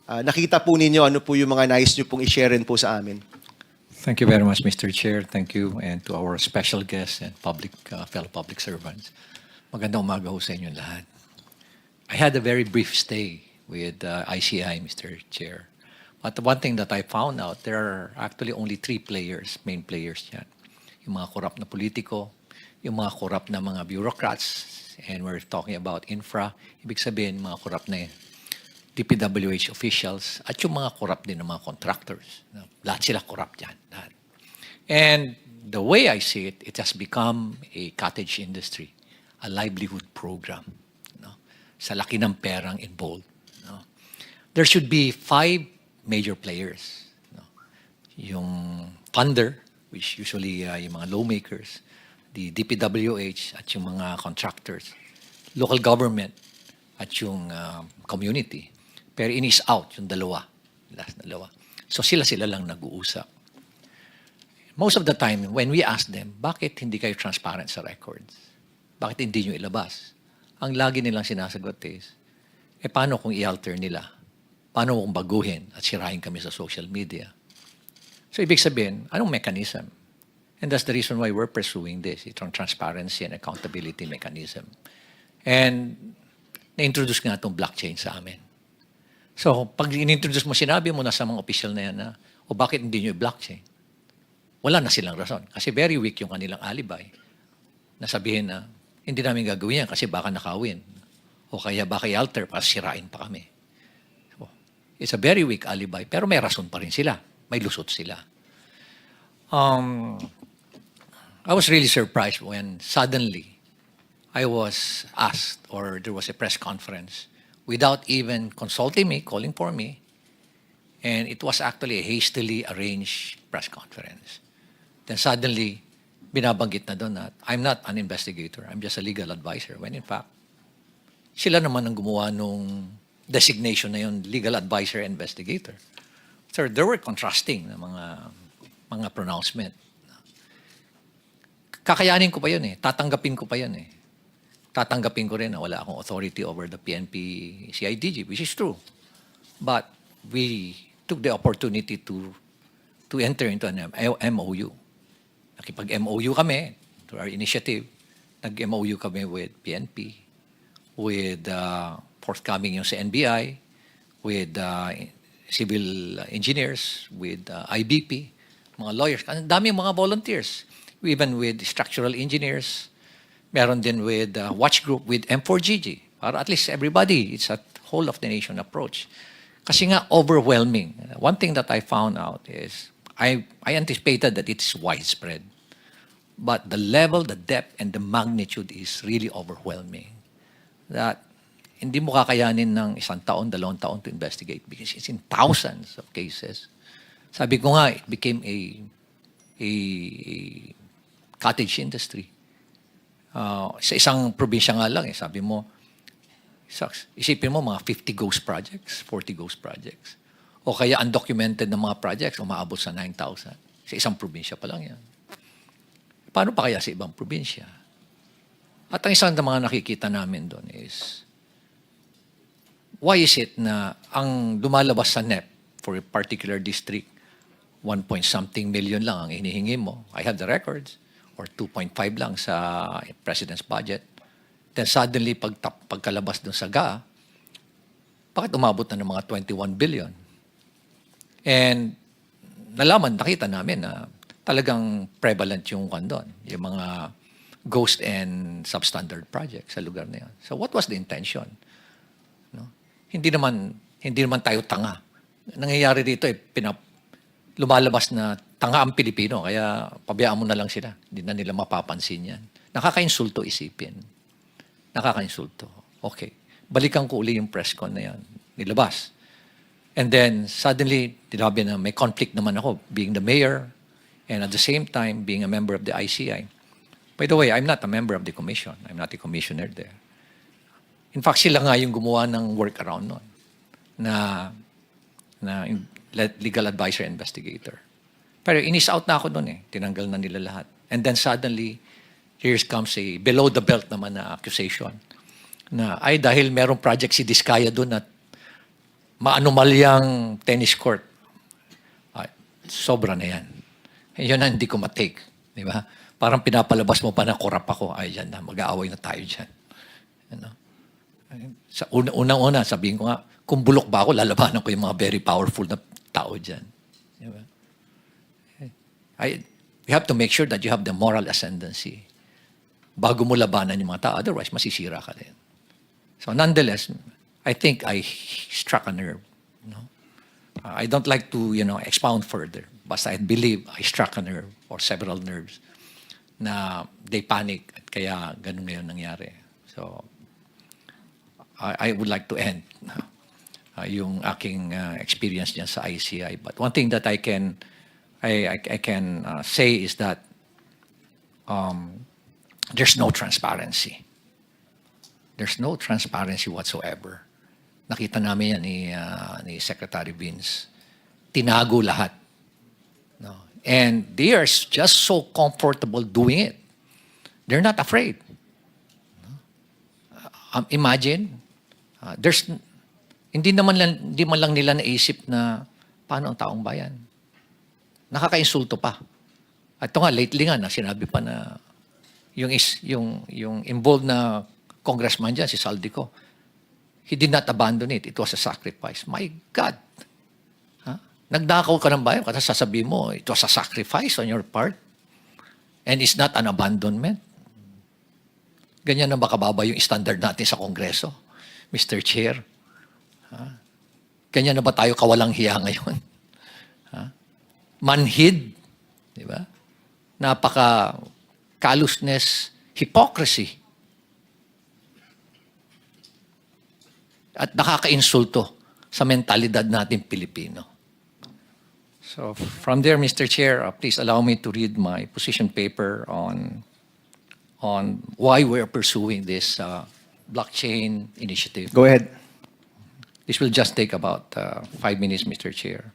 nakita po ninyo, ano po yung mga nais nyo pong i-share rin po sa amin. Thank you very much, Mr. Chair. Thank you, and to our special guests and fellow public servants. Magandang umaga ho sa inyo lahat. I had a very brief stay with ICI, Mr. Chair. But the one thing that I found out, there are actually only three players, main players yan. Yung mga korap na politiko, yung mga korap na mga bureaucrats, and we're talking about infra, ibig sabihin mga korap na DPWH officials, at yung mga korap din ng mga contractors. Lahat sila korap dyan. Lahat. And the way I see it, it has become a cottage industry, a livelihood program. Sa laki ng perang involved. There should be 5 major players. Yung funder, which usually yung mga lawmakers, the DPWH at yung mga contractors, local government at yung community. Pero in is out, yung dalawa. Last dalawa. So sila lang nag-uusap. Most of the time, when we ask them, bakit hindi kayo transparent sa records? Bakit hindi nyo ilabas? Ang lagi nilang sinasagot is, paano kung i-alter nila? Paano kung baguhin at sirahin kami sa social media? So ibig sabihin, anong mechanism? And that's the reason why we're pursuing this, itong transparency and accountability mechanism. And na-introduce nga itong blockchain sa amin. So pag in-introduce mo, sinabi mo na sa mga official na yan na, o bakit hindi nyo i-blockchain? Wala na silang rason. Kasi very weak yung kanilang alibay. Nasabihin na, hindi namin gagawin yan kasi baka nakawin. O kaya baka i-alter para sirain pa kami. It's a very weak alibi, pero may rason pa rin sila. May lusot sila. I was really surprised when suddenly I was asked, or there was a press conference, without even consulting me, calling for me, and it was actually a hastily arranged press conference. Then suddenly, binabanggit na doon na, I'm not an investigator, I'm just a legal advisor, when in fact, sila naman ang gumawa nung designation na yun, legal advisor and investigator. So there were contrasting na mga pronouncement. Kakayanin ko pa yun eh. Tatanggapin ko pa yun eh. Tatanggapin ko rin na wala akong authority over the PNP CIDG, which is true. But we took the opportunity to enter into an MOU. Nakipag-MOU kami to our initiative. Nag-MOU kami with PNP, with forthcoming yung sa NBI, with civil engineers, with IBP, mga lawyers. Ang dami mga volunteers. Even with structural engineers. Meron din with watch group with M4GG. Para at least everybody, it's a whole of the nation approach. Kasi nga overwhelming. One thing that I found out is, I anticipated that it's widespread. But the level, the depth, and the magnitude is really overwhelming. That hindi mo kakayanin ng 1 taon, 2 taon to investigate because it's in thousands of cases. Sabi ko nga, it became a cottage industry. Sa isang probinsya nga lang, sabi mo, isipin mo mga 50 ghost projects, 40 ghost projects. O kaya undocumented na mga projects, umaabot sa 9,000. Sa isang probinsya pa lang yan. Paano pa kaya sa ibang probinsya? At ang isang mga nakikita namin doon is, why is it na ang lumalabas sa NEP for a particular district, 1-point-something million lang ang hinihingi mo? I have the records. Or 2.5 lang sa President's budget. Then suddenly, pagkalabas dun sa GA, bakit umabot na ng mga 21 billion? And nakita namin na talagang prevalent yung doon, yung mga ghost and substandard projects sa lugar na yan. So what was the intention? Hindi naman tayo tanga. Nangyayari dito lumalabas na tanga ang Pilipino, kaya pabayaan mo na lang sila. Hindi na nila mapapansin yan. Nakaka-insulto isipin. Nakaka-insulto. Okay. Balikan ko uli yung press con na yan. Nilabas. And then, suddenly, tinabi na may conflict naman ako, being the mayor, and at the same time, being a member of the ICI. By the way, I'm not a member of the commission. I'm not a commissioner there. In fact, sila nga yung gumawa ng workaround nun na legal advisor investigator. Pero inis out na ako doon eh. Tinanggal na nila lahat. And then suddenly, here comes a below the belt naman na accusation. Na ay dahil merong project si Diskaya doon at maanumalyang tennis court. Ay, sobra na yan. Yun ang hindi ko matake. Di ba? Parang pinapalabas mo pa na korap ako. Ay, yan na. Mag-aaway na tayo dyan. Ano? Sa unang-una, sabihin ko nga, kung bulok ba ako, lalabanan ko yung mga very powerful na tao dyan. Di ba? You have to make sure that you have the moral ascendancy bago mo labanan yung mga tao. Otherwise, masisira ka din. So nonetheless, I think I struck a nerve. No? I don't like to, expound further. Basta I believe I struck a nerve or several nerves na they panic at kaya ganun ngayon nangyari. So I would like to end yung aking experience niyan sa ICI. But one thing that I can say is that there's no transparency. There's no transparency whatsoever. Nakita namin yan ni Secretary Vince. Tinago lahat. No? And they are just so comfortable doing it. They're not afraid. Imagine, hindi man lang nila naisip na paano ang taong bayan. Nakaka-insulto pa. At ito nga, lately nga, sinabi pa na yung involved na congressman dyan, si Saldico, he did not abandon it. It was a sacrifice. My God! Nagdakaw ka ng bayan, kasi sasabihin mo, it was a sacrifice on your part. And it's not an abandonment. Ganyan na ba kababa yung standard natin sa Kongreso, Mr. Chair? Ganyan na ba tayo kawalang hiya ngayon? Manhid, di ba? Napaka callousness, hypocrisy. At nakaka-insulto sa mentalidad natin Pilipino. So from there, Mr. Chair, please allow me to read my position paper on why we're pursuing this blockchain initiative. Go ahead. This will just take about 5 minutes, Mr. Chair.